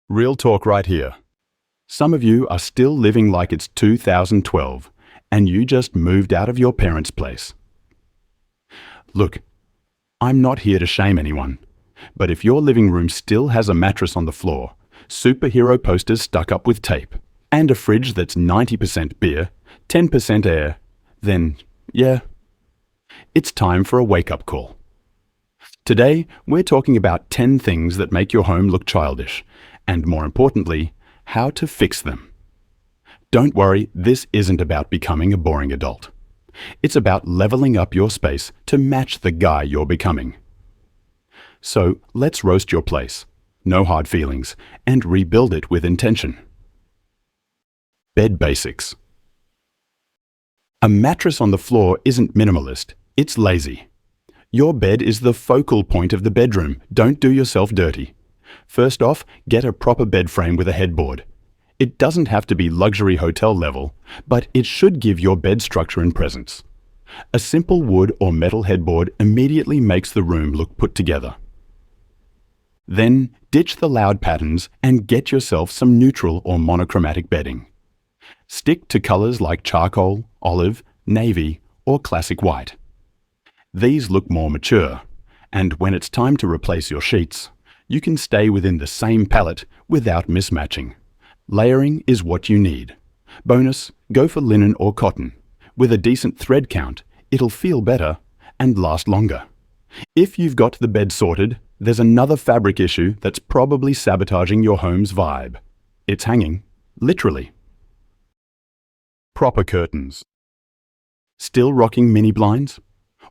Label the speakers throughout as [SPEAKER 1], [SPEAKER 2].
[SPEAKER 1] Real talk right here. Some of you are still living like it's 2012 and you just moved out of your parents' place. Look, I'm not here to shame anyone, but if your living room still has a mattress on the floor, superhero posters stuck up with tape, and a fridge that's 90% beer, 10% air, then, yeah, it's time for a wake-up call. Today, we're talking about 10 things that make your home look childish, and more importantly, how to fix them. Don't worry, this isn't about becoming a boring adult. It's about leveling up your space to match the guy you're becoming. So, let's roast your place, no hard feelings, and rebuild it with intention. Bed basics. A mattress on the floor isn't minimalist, it's lazy. Your bed is the focal point of the bedroom. Don't do yourself dirty. First off, get a proper bed frame with a headboard. It doesn't have to be luxury hotel level, but it should give your bed structure and presence. A simple wood or metal headboard immediately makes the room look put together. Then, ditch the loud patterns and get yourself some neutral or monochromatic bedding. Stick to colors like charcoal, olive, navy, or classic white. These look more mature, and when it's time to replace your sheets, you can stay within the same palette without mismatching. Layering is what you need. Bonus, go for linen or cotton. With a decent thread count, it'll feel better and last longer. If you've got the bed sorted, there's another fabric issue that's probably sabotaging your home's vibe. It's hanging, literally. Proper curtains. Still rocking mini blinds?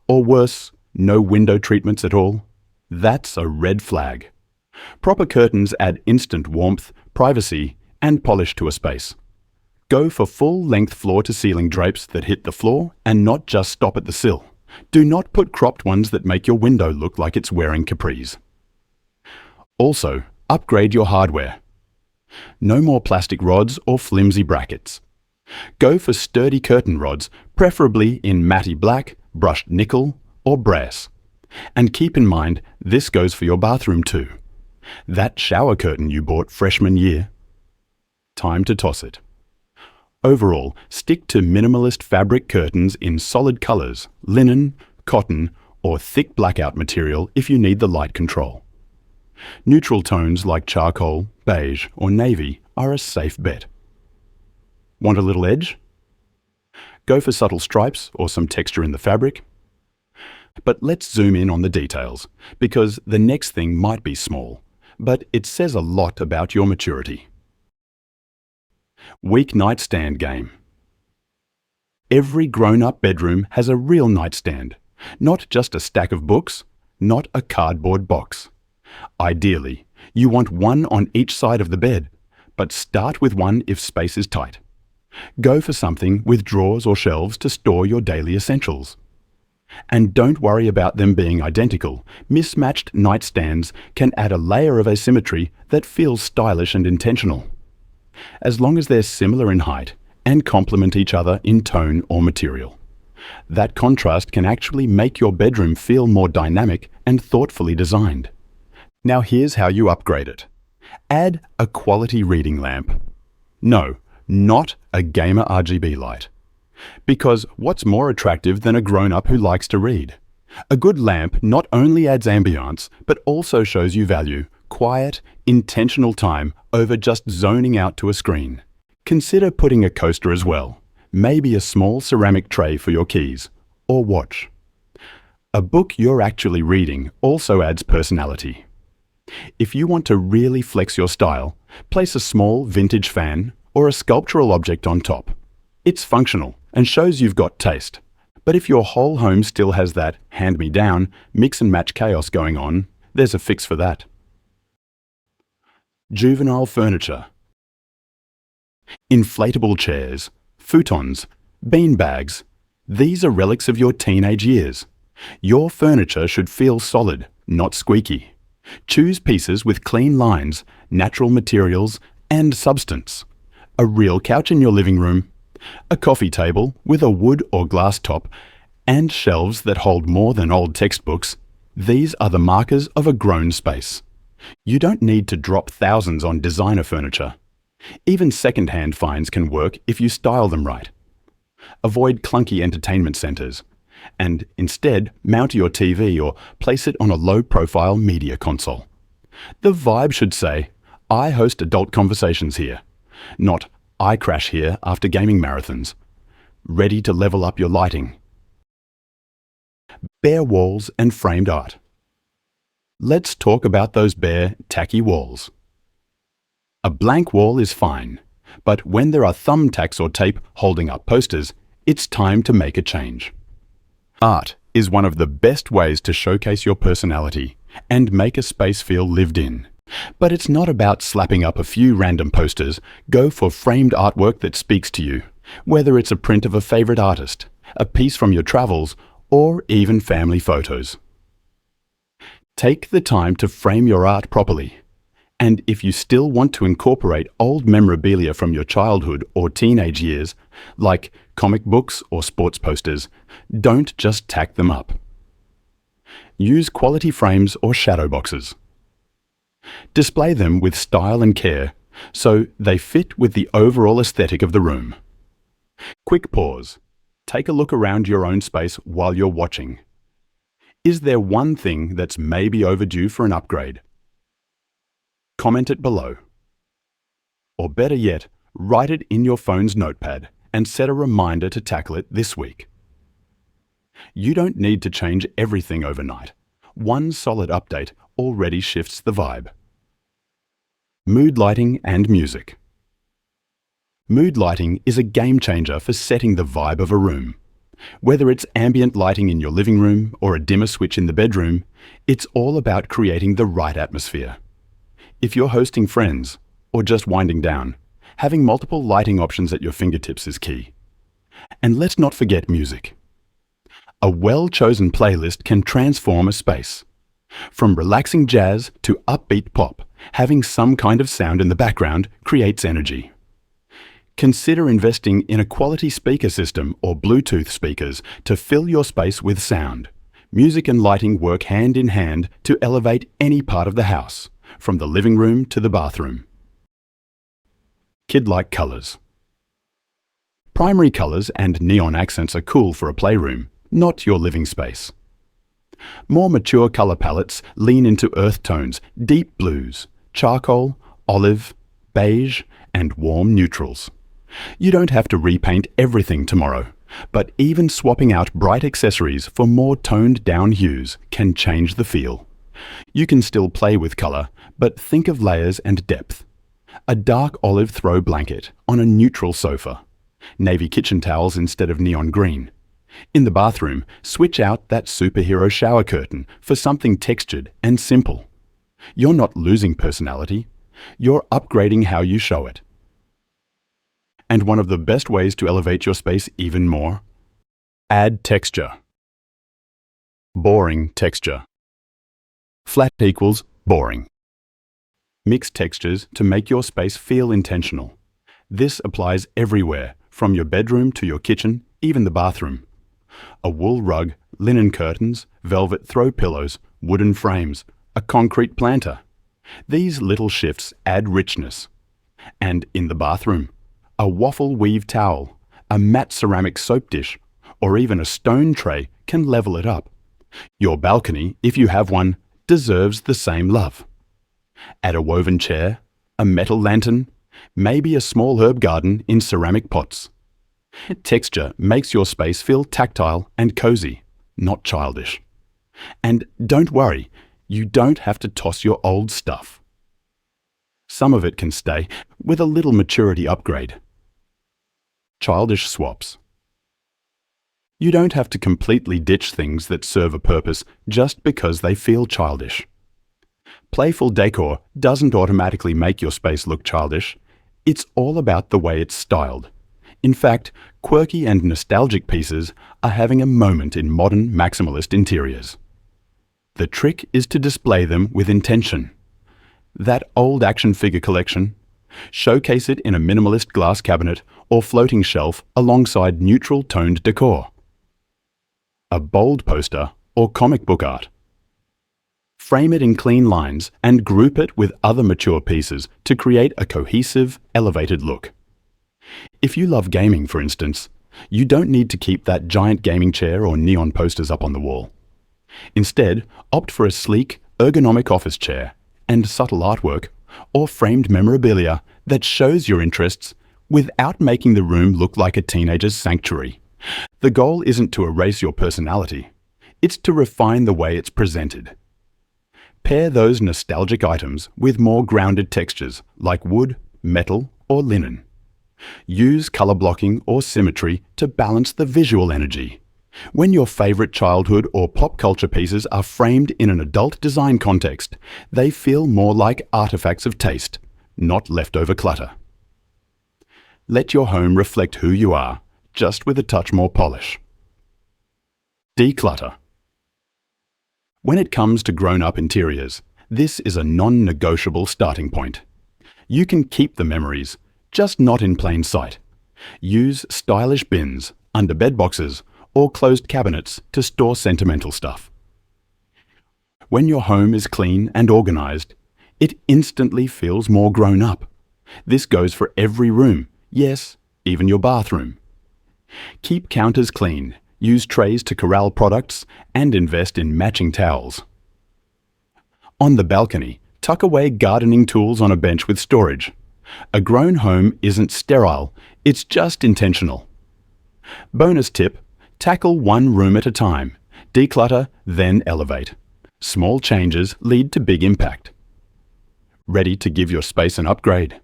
[SPEAKER 1] Or worse, no window treatments at all? That's a red flag. Proper curtains add instant warmth, privacy, and polish to a space. Go for full-length floor-to-ceiling drapes that hit the floor and not just stop at the sill. Do not put cropped ones that make your window look like it's wearing capris. Also, upgrade your hardware. No more plastic rods or flimsy brackets. Go for sturdy curtain rods, preferably in matte black, brushed nickel, or brass. And keep in mind, this goes for your bathroom too. That shower curtain you bought freshman year, time to toss it. Overall, stick to minimalist fabric curtains in solid colors, linen, cotton, or thick blackout material if you need the light control. Neutral tones like charcoal, beige, or navy are a safe bet. Want a little edge? Go for subtle stripes or some texture in the fabric. But let's zoom in on the details, because the next thing might be small, but it says a lot about your maturity. Weak nightstand game. Every grown-up bedroom has a real nightstand, not just a stack of books, not a cardboard box. Ideally, you want one on each side of the bed, but start with one if space is tight. Go for something with drawers or shelves to store your daily essentials. And don't worry about them being identical. Mismatched nightstands can add a layer of asymmetry that feels stylish and intentional. As long as they're similar in height and complement each other in tone or material. That contrast can actually make your bedroom feel more dynamic and thoughtfully designed. Now here's how you upgrade it. Add a quality reading lamp. No, not a gamer RGB light. Because what's more attractive than a grown-up who likes to read? A good lamp not only adds ambiance, but also shows you value, quiet, intentional time over just zoning out to a screen. Consider putting a coaster as well, maybe a small ceramic tray for your keys, or watch. A book you're actually reading also adds personality. If you want to really flex your style, place a small vintage fan or a sculptural object on top. It's functional and shows you've got taste. But if your whole home still has that hand-me-down, mix-and-match chaos going on, there's a fix for that. Juvenile furniture. Inflatable chairs, futons, beanbags. These are relics of your teenage years. Your furniture should feel solid, not squeaky. Choose pieces with clean lines, natural materials, and substance. A real couch in your living room. A coffee table with a wood or glass top, and shelves that hold more than old textbooks. These are the markers of a grown space. You don't need to drop thousands on designer furniture. Even second-hand finds can work if you style them right. Avoid clunky entertainment centers, and instead mount your TV or place it on a low-profile media console. The vibe should say, "I host adult conversations here," not "I crash here after gaming marathons." Ready to level up your lighting. Bare walls and framed art. Let's talk about those bare, tacky walls. A blank wall is fine, but when there are thumbtacks or tape holding up posters, it's time to make a change. Art is one of the best ways to showcase your personality and make a space feel lived in. But it's not about slapping up a few random posters. Go for framed artwork that speaks to you, whether it's a print of a favorite artist, a piece from your travels, or even family photos. Take the time to frame your art properly. And if you still want to incorporate old memorabilia from your childhood or teenage years, like comic books or sports posters, don't just tack them up. Use quality frames or shadow boxes. Display them with style and care so they fit with the overall aesthetic of the room. Quick pause. Take a look around your own space while you're watching. Is there one thing that's maybe overdue for an upgrade? Comment it below. Or better yet, write it in your phone's notepad and set a reminder to tackle it this week. You don't need to change everything overnight. One solid update already shifts the vibe. Mood lighting and music. Mood lighting is a game changer for setting the vibe of a room. Whether it's ambient lighting in your living room or a dimmer switch in the bedroom, it's all about creating the right atmosphere. If you're hosting friends or just winding down, having multiple lighting options at your fingertips is key. And let's not forget music. A well-chosen playlist can transform a space. From relaxing jazz to upbeat pop, having some kind of sound in the background creates energy. Consider investing in a quality speaker system or Bluetooth speakers to fill your space with sound. Music and lighting work hand in hand to elevate any part of the house, from the living room to the bathroom. Kid-like colors. Primary colors and neon accents are cool for a playroom, not your living space. More mature color palettes lean into earth tones, deep blues, charcoal, olive, beige, and warm neutrals. You don't have to repaint everything tomorrow, but even swapping out bright accessories for more toned-down hues can change the feel. You can still play with color, but think of layers and depth. A dark olive throw blanket on a neutral sofa. Navy kitchen towels instead of neon green. In the bathroom, switch out that superhero shower curtain for something textured and simple. You're not losing personality. You're upgrading how you show it. And one of the best ways to elevate your space even more? Add texture. Boring texture. Flat equals boring. Mix textures to make your space feel intentional. This applies everywhere, from your bedroom to your kitchen, even the bathroom. A wool rug, linen curtains, velvet throw pillows, wooden frames, a concrete planter. These little shifts add richness. And in the bathroom, a waffle weave towel, a matte ceramic soap dish, or even a stone tray can level it up. Your balcony, if you have one, deserves the same love. Add a woven chair, a metal lantern, maybe a small herb garden in ceramic pots. Texture makes your space feel tactile and cozy, not childish. And don't worry, you don't have to toss your old stuff. Some of it can stay with a little maturity upgrade. Childish swaps. You don't have to completely ditch things that serve a purpose just because they feel childish. Playful decor doesn't automatically make your space look childish. It's all about the way it's styled. In fact, quirky and nostalgic pieces are having a moment in modern maximalist interiors. The trick is to display them with intention. That old action figure collection? Showcase it in a minimalist glass cabinet or floating shelf alongside neutral toned decor. A bold poster or comic book art? frame it in clean lines, and group it with other mature pieces to create a cohesive, elevated look. If you love gaming, for instance, you don't need to keep that giant gaming chair or neon posters up on the wall. Instead, opt for a sleek, ergonomic office chair and subtle artwork or framed memorabilia that shows your interests without making the room look like a teenager's sanctuary. The goal isn't to erase your personality, it's to refine the way it's presented. Pair those nostalgic items with more grounded textures like wood, metal, or linen. Use color blocking or symmetry to balance the visual energy. When your favorite childhood or pop culture pieces are framed in an adult design context, they feel more like artifacts of taste, not leftover clutter. Let your home reflect who you are, just with a touch more polish. Declutter. When it comes to grown-up interiors, this is a non-negotiable starting point. You can keep the memories, just not in plain sight. Use stylish bins, under bed boxes, or closed cabinets to store sentimental stuff. When your home is clean and organized, it instantly feels more grown up. This goes for every room, yes, even your bathroom. Keep counters clean, use trays to corral products, and invest in matching towels. On the balcony, tuck away gardening tools on a bench with storage. A grown home isn't sterile, it's just intentional. Bonus tip: tackle one room at a time. Declutter, then elevate. Small changes lead to big impact. Ready to give your space an upgrade?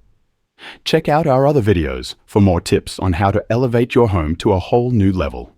[SPEAKER 1] Check out our other videos for more tips on how to elevate your home to a whole new level.